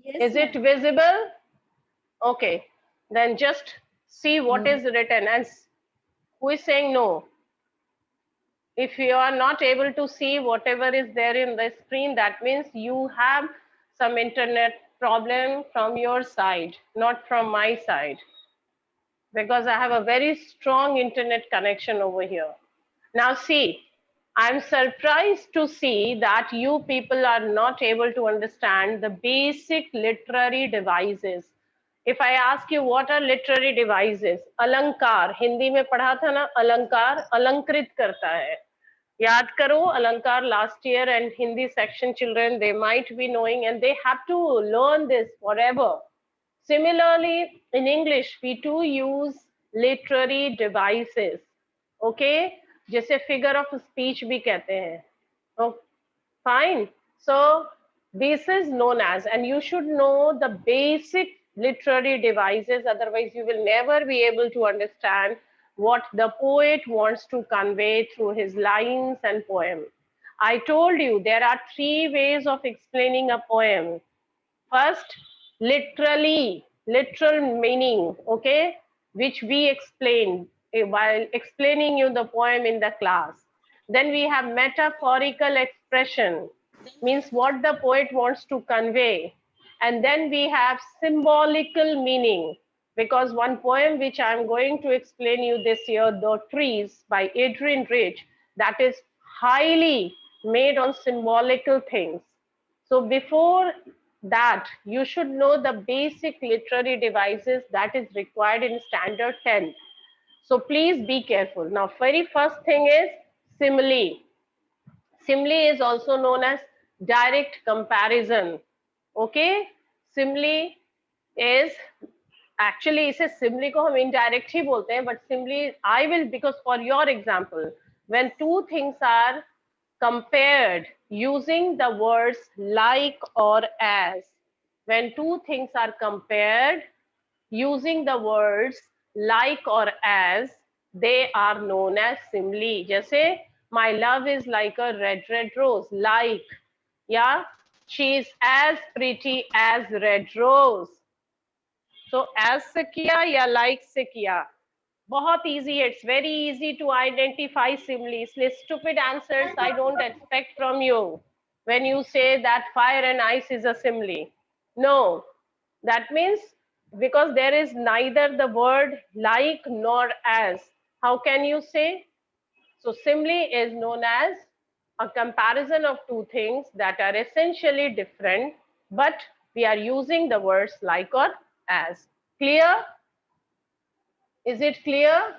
Yes, Is it ma'am. visible? Okay, then just see what No. is written. And who is saying no? If you are not able to see whatever is there in the screen, that means you have some internet problem from your side, not from my side, because I have a very strong internet connection over here. Now see, I'm surprised to see that you people are not able to understand the basic literary devices. If I ask you what are literary devices, अलंकार, हिंदी में पढ़ा था ना, अलंकार अलंकृत करता है. याद करो अलंकार last year, and Hindi section children, they might be knowing and they have to learn this forever. Similarly, in English, we too use literary devices. Okay? जिसे figure of speech भी कहते हैं. Oh, fine. So this is known as, and you should know the basic literary devices, otherwise you will never be able to understand what the poet wants to convey through his lines and poem. I told you there are three ways of explaining a poem. First, literally, literal meaning, okay, which we explained while explaining you the poem in the class. Then we have metaphorical expression, means what the poet wants to convey. And then we have symbolical meaning, because one poem which I'm going to explain you this year, The Trees by Adrian Rich, that is highly made on symbolical things. So before that, you should know the basic literary devices that is required in standard 10th. So please be careful. Now, very first thing is simile. Simile is also known as direct comparison. Okay? Simile is actually इसे simile को हम indirect ही बोलते हैं, but simile I will, because for your example, when two things are compared using the words like or as, when two things are compared using the words like or as, they are known as simile. जैसे my love is like a red rose, like, yeah, she is as pretty as red rose. So as से किया या like से किया, बहुत easy है. It's very easy to identify simile. इसलिए stupid answers I don't expect from you when you say that fire and ice is a simile. No, that means because there is neither the word like nor as. How can you say? So simile is known as a comparison of two things that are essentially different, but we are using the words like or as. Clear? Is it clear?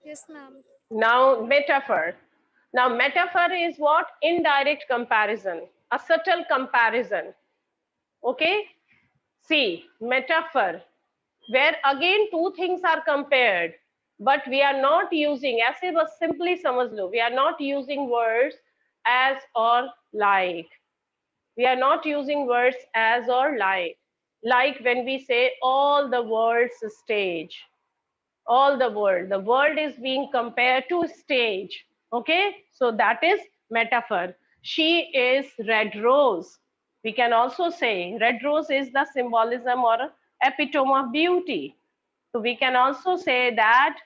Yes, ma'am. Now, metaphor. Now, metaphor is what? Indirect comparison, a subtle comparison. Okay? See, metaphor, where again two things are compared, but we are not using, ऐसे बस simply समझ लो, we are not using words as or like. We are not using words as or like. Like when we say all the world's stage, all the world is being compared to stage. Okay, so that is metaphor. She is red rose. We can also say red rose is the symbolism or epitome of beauty. So we can also say that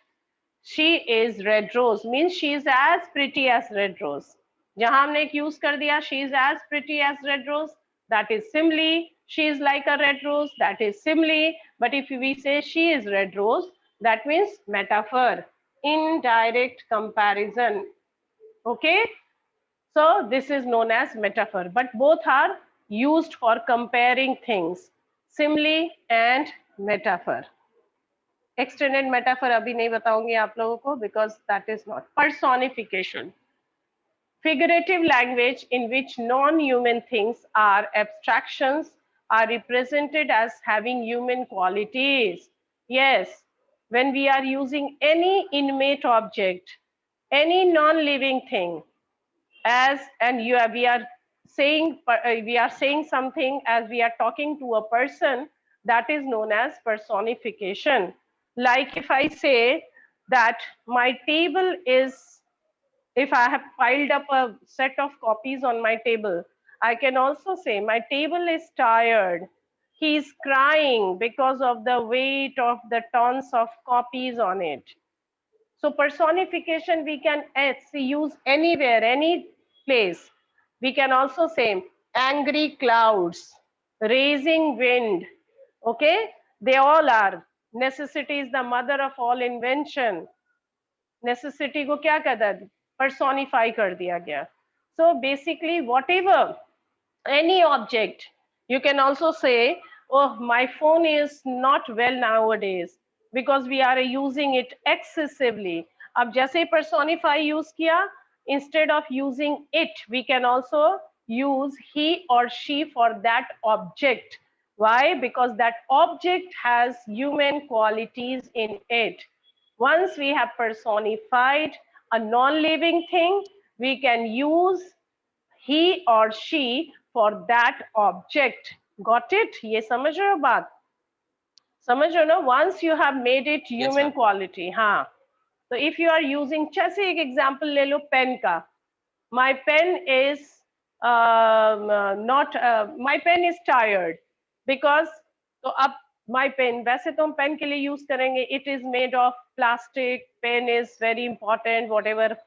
she is red rose, means she is as pretty as red rose. जहां हमने एक use कर दिया she is as pretty as red rose, that is simile. She is like a red rose, that is simile. But if we say she is red rose, that means metaphor, indirect comparison. Okay, so this is known as metaphor, but both are used for comparing things, simile and metaphor. Extended metaphor अभी नहीं बताऊंगी आप लोगों को, because that is not personification. Figurative language in which non-human things are abstractions are represented as having human qualities. Yes, when we are using any inanimate object, any non-living thing as, and you are, we are saying something as we are talking to a person, that is known as personification. Like if I say that my table is, if I have piled up a set of copies on my table, I can also say my table is tired. He is crying because of the weight of the tons of copies on it. So personification we can use anywhere, any place. We can also say angry clouds, raising wind. Okay, they all are. Necessity is the mother of all invention. Necessity को क्या कहता है? Personify कर दिया गया. So basically, whatever any object, you can also say, oh, my phone is not well nowadays because we are using it excessively. अब जैसे personify use किया, instead of using it, we can also use he or she for that object. Why? Because that object has human qualities in it. Once we have personified a non-living thing, we can use he or she for that object. Got it? ये समझ रहे हो बात? समझ रहे हो ना? Once you have made it human quality, हाँ. So if you are using, जैसे एक example ले लो पेन का. My pen is my pen is tired because, तो अब my pen, वैसे तो हम पेन के लिए यूज करेंगे, it is made of plastic, pen is very important, whatever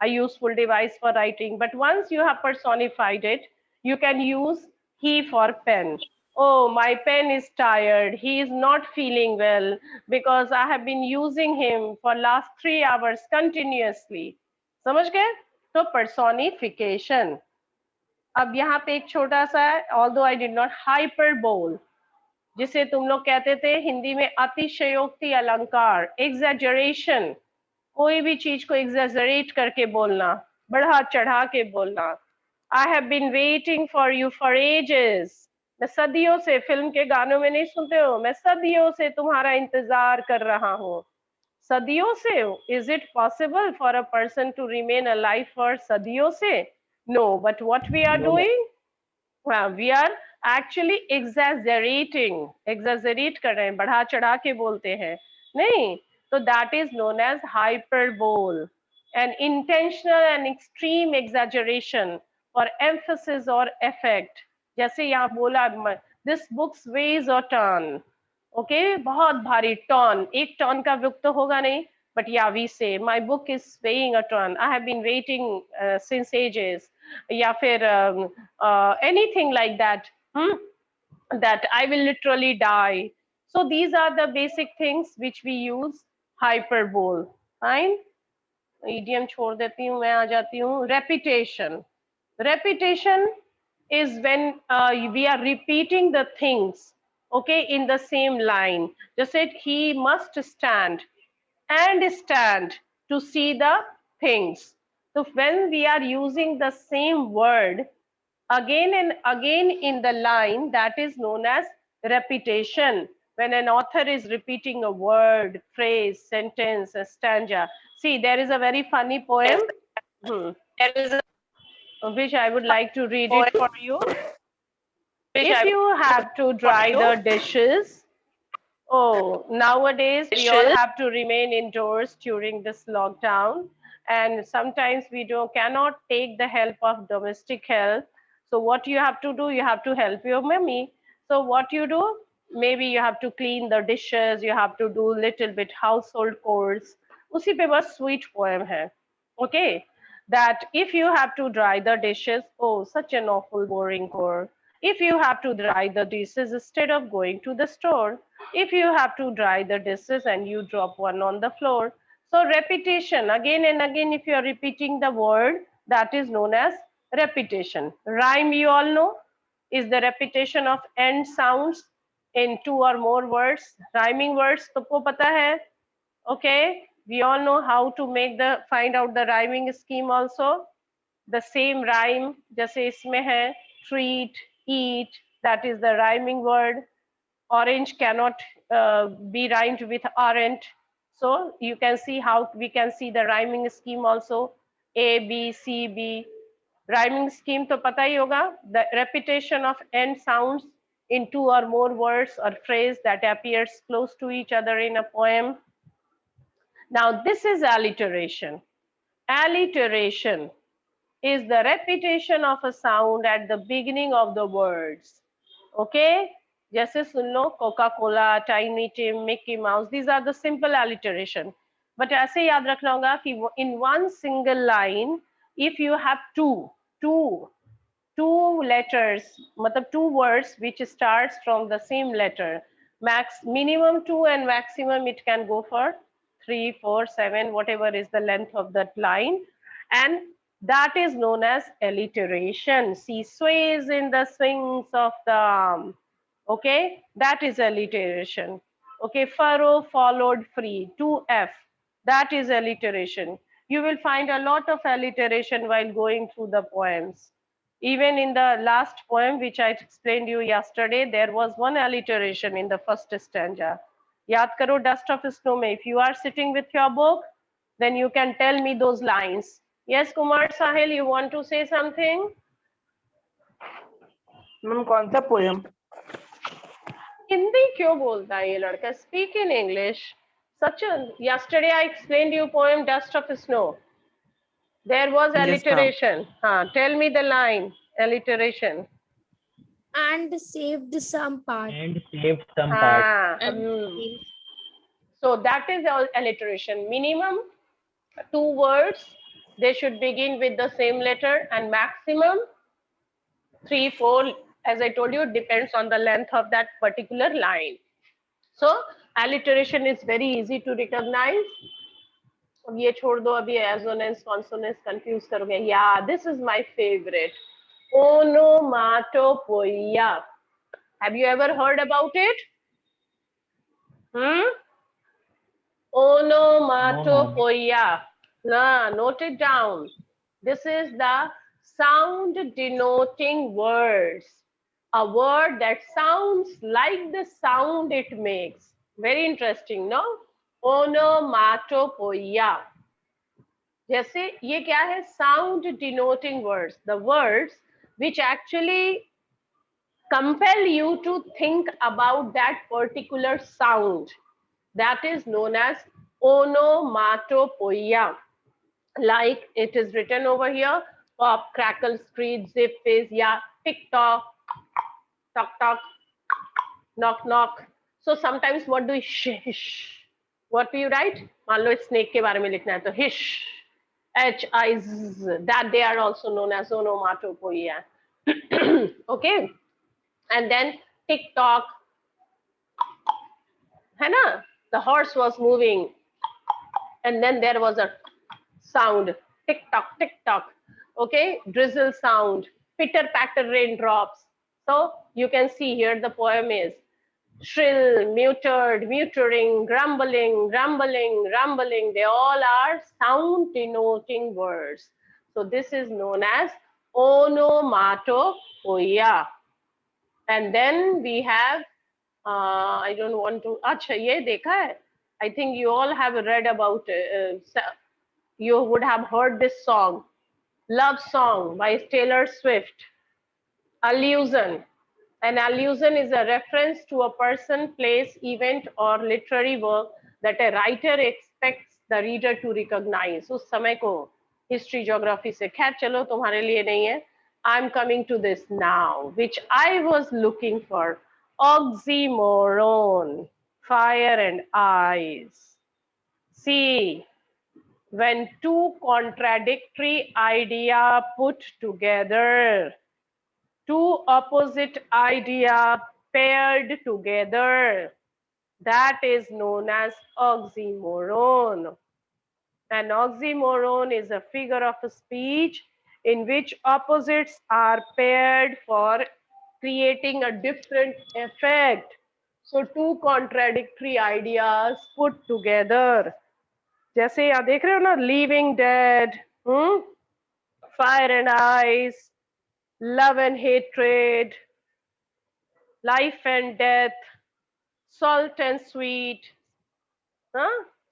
a useful device for writing. But once you have personified it, you can use he for pen. Oh, my pen is tired. He is not feeling well because I have been using him for last 3 hours continuously. समझ गए? तो personification. अब यहाँ पे एक छोटा सा है, although I did not, hyperbole, जिसे तुम लोग कहते थे हिंदी में अतिशयोक्ति अलंकार, exaggeration. कोई भी चीज को exaggerate करके बोलना, बढ़ा चढ़ा के बोलना. I have been waiting for you for ages. मैं सदियों से, फिल्म के गानों में नहीं सुनते हो, मैं सदियों से तुम्हारा इंतजार कर रहा हूँ. सदियों से? Is it possible for a person to remain alive for सदियों से? No, but what we are doing? We are actually exaggerating. Exaggerate कर रहे हैं, बढ़ा चढ़ा के बोलते हैं. नहीं, तो that is known as hyperbole, an intentional and extreme exaggeration for emphasis or effect. जैसे यहाँ बोला, this book's weighs a ton. Okay, बहुत भारी, टन, एक टन का बुक तो होगा नहीं, but yeah, we say my book is weighing a ton. I have been waiting since ages. या फिर anything like that, that I will literally die. So these are the basic things which we use hyperbole. Fine. Idiom छोड़ देती हूँ, मैं आ जाती हूँ. Repetition. Repetition is when we are repeating the things, okay, in the same line. Just said he must stand and stand to see the things. So when we are using the same word again and again in the line, that is known as repetition. When an author is repeating a word, phrase, sentence, a stanza. See, there is a very funny poem. There is which I would like to read it for you. If you have to dry the dishes, oh, nowadays we all have to remain indoors during this lockdown, and sometimes we cannot take the help of domestic help. So what you have to do, you have to help your mommy. So what you do, maybe you have to clean the dishes, you have to do little bit household chores. उसी पे बस sweet poem है. Okay, that if you have to dry the dishes, oh, such an awful boring chore. If you have to dry the dishes instead of going to the store, if you have to dry the dishes and you drop one on the floor. So repetition, again and again, if you are repeating the word, that is known as repetition. Rhyme, you all know, is the repetition of end sounds in two or more words. Rhyming words, सबको पता है? Okay, we all know how to find out the rhyming scheme also. The same rhyme, जैसे इसमें है treat, eat, that is the rhyming word. Orange cannot be rhymed with aren't. So you can see how we can see the rhyming scheme also. A, B, C, B. Rhyming scheme तो पता ही होगा. The repetition of end sounds in two or more words or phrase that appears close to each other in a poem. Now this is alliteration. Alliteration. is the repetition of a sound at the beginning of the words. Okay? जैसे सुन लो Coca Cola, Tiny Tim, Mickey Mouse, these are the simple alliteration. But ऐसे याद रखना होगा कि in one single line, if you have two letters, मतलब two words which starts from the same letter, minimum two and maximum it can go for 3, 4, 7, whatever is the length of that line, and that is known as alliteration. She sways in the swings of the arm. Okay, that is alliteration. Okay, furrow followed free, 2F, that is alliteration. You will find a lot of alliteration while going through the poems. Even in the last poem which I explained you yesterday, there was one alliteration in the first stanza. Yaad karo Dust of Snow mein. If you are sitting with your book, then you can tell me those lines. Yes, Kumar Sahil, you want to say something? Ma'am कौन सा poem? Hindi क्यों बोलता है ये लड़का? Speak in English. Yesterday I explained you poem Dust of Snow. There was Yes, ma'am. alliteration. Tell me the line. Alliteration. And saved some part. And saved some part. So that is all alliteration. Minimum two words. They should begin with the same letter, and maximum 3, 4. As I told you, it depends on the length of that particular line. So alliteration is very easy to recognize. अब ये छोड़ दो, अभी assonance consonance confuse करोगे. Yeah, this is my favorite. Onomatopoeia. Have you ever heard about it? Onomatopoeia. Note it down. This is the sound denoting words. A word that sounds like the sound it makes. Very interesting, no? Onomatopoeia. जैसे ये क्या है? Sound denoting words. The words which actually compel you to think about that particular sound. That is known as onomatopoeia. Like it is written over here: pop, crackle, screech, zip, fizz, yeah, tick tock, tock tock, knock knock. So sometimes what do you hish? What do you write? मान लो snake के बारे में लिखना है तो hish, H-I-Z. That they are also known as onomatopoeia. Okay, and then tick tock, है ना? The horse was moving, and then there was a sound, tick tock, tick tock. Okay, drizzle sound, pitter patter raindrops. So you can see here the poem is shrill, muted, muttering, grumbling, rumbling, rumbling. They all are sound denoting words. So this is known as onomatopoeia. And then we have, I don't want to, अच्छा ये देखा है? I think you all have read about you would have heard this song, Love Song by Taylor Swift. Allusion. An allusion is a reference to a person, place, event, or literary work that a writer expects the reader to recognize. उस समय को history, geography से खैर चलो तुम्हारे लिए नहीं है. I'm coming to this now, which I was looking for. Oxymoron, fire and ice. See, when two contradictory ideas put together, two opposite ideas paired together, that is known as oxymoron. An oxymoron is a figure of speech in which opposites are paired for creating a different effect. So two contradictory ideas put together. जैसे यहाँ देख रहे हो ना, living dead, fire and ice, love and hatred, life and death, salt and sweet,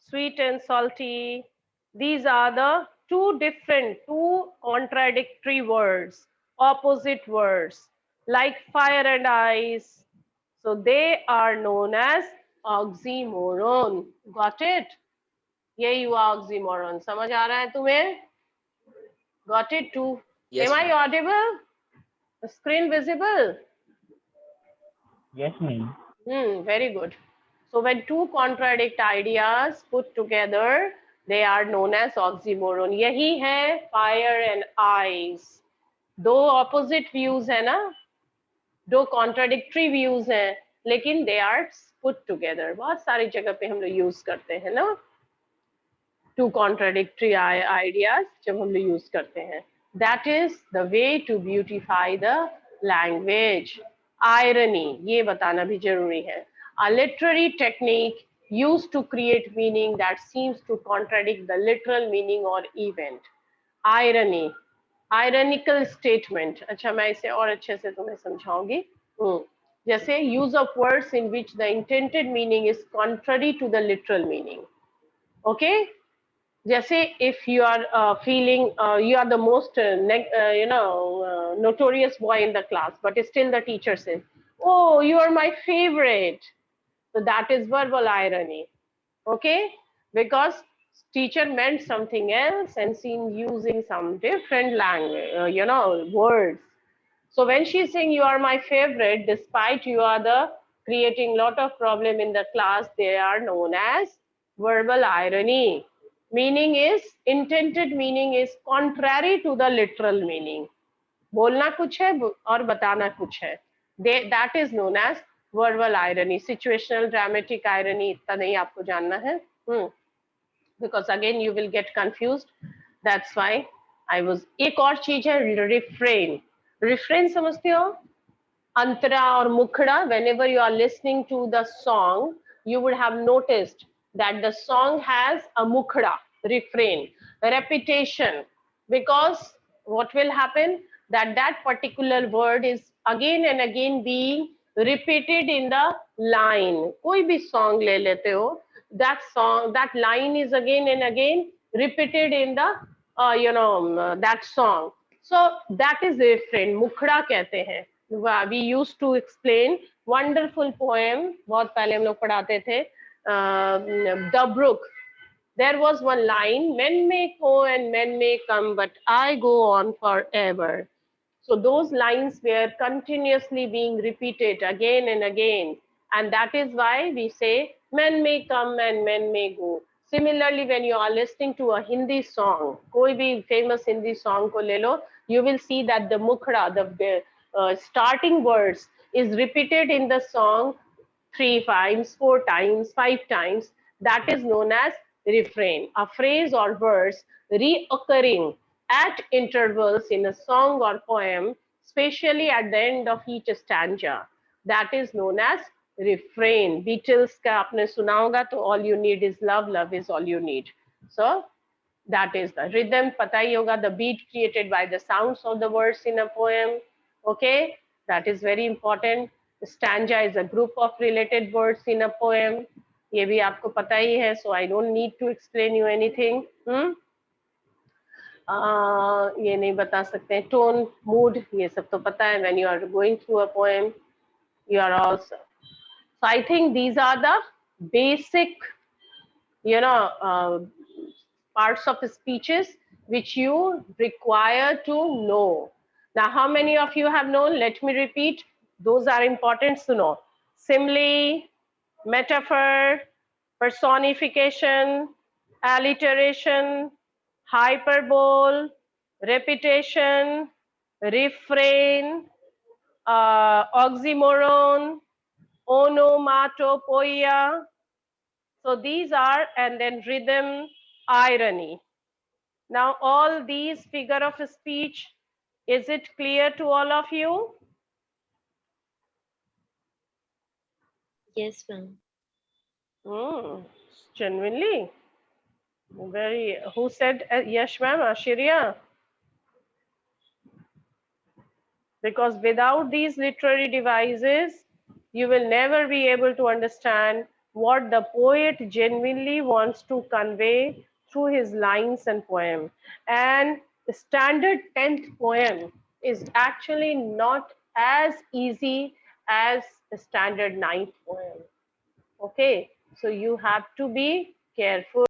sweet and salty. These are the two contradictory words, opposite words, like fire and ice. So they are known as oxymoron. Got it? यही हुआ oxymoron. समझ आ रहा है तुम्हें? Got it? Two. Yes, Am I ma'am. audible? The screen visible? Yes, ma'am. Very good. So when two contradict ideas put together, they are known as oxymoron. यही है fire and ice. दो opposite views है ना, दो contradictory views हैं, लेकिन they are put together. बहुत सारी जगह पे हम लोग use करते हैं ना, two contradictory ideas जब हम लोग use करते हैं. That is the way to beautify the language. Irony, ये बताना भी जरूरी है. A literary technique used to create meaning that seems to contradict the literal meaning or event. Irony, ironical statement. अच्छा, मैं इसे और अच्छे से तुम्हें समझाऊंगी. जैसे use of words in which the intended meaning is contrary to the literal meaning. Okay? जैसे if you are feeling you are the most notorious boy in the class, but still the teacher says, oh, you are my favorite. So that is verbal irony. Okay, because teacher meant something else and seen using some different language, words. So when she's saying you are my favorite, despite you are the creating lot of problem in the class, they are known as verbal irony. Meaning is, intended meaning is contrary to the literal meaning. बोलना कुछ है और बताना कुछ है. That is known as verbal irony. Situational dramatic irony इतना नहीं आपको जानना है. Because again you will get confused. That's why I was. एक और चीज है refrain. Refrain समझते हो? Antara or mukhda. Whenever you are listening to the song, you would have noticed that the song has a mukhda, refrain, repetition. Because what will happen? That particular word is again and again being repeated in the line. कोई भी song ले लेते हो, that song, that line is again and again repeated in the that song. So that is refrain. मुखड़ा कहते हैं. We used to explain wonderful poem. बहुत पहले हम लोग पढ़ाते थे. The Brook. There was one line, men may go and men may come, but I go on forever. So those lines were continuously being repeated again and again. And that is why we say, men may come and men may go. Similarly, when you are listening to a Hindi song, koi bhi famous Hindi song ko le lo, you will see that the mukhra, the starting words is repeated in the song 3 times, 4 times, 5 times. That is known as refrain. A phrase or verse reoccurring at intervals in a song or poem, especially at the end of each stanza. That is known as refrain. Beatles का आपने सुना होगा तो all you need is love, love is all you need. So that is the rhythm. पता ही होगा, the beat created by the sounds of the words in a poem. Okay, that is very important. Stanza is a group of related words in a poem. ये भी आपको पता ही है, so I don't need to explain you anything. ये नहीं बता सकते. Tone, mood, ये सब तो पता है. When you are going through a poem, you are also. So I think these are the basic, parts of speeches which you require to know. Now, how many of you have known? Let me repeat. Those are important to know. Simile, metaphor, personification, alliteration, hyperbole, repetition, refrain, oxymoron, onomatopoeia. So these are, and then rhythm, irony. Now all these figure of speech, is it clear to all of you? Yes, ma'am. Genuinely? Very, who said yes, ma'am? Ashirya? Because without these literary devices, you will never be able to understand what the poet genuinely wants to convey through his lines and poem. And the standard 10th poem is actually not as easy as the standard 9th poem. Okay, so you have to be careful.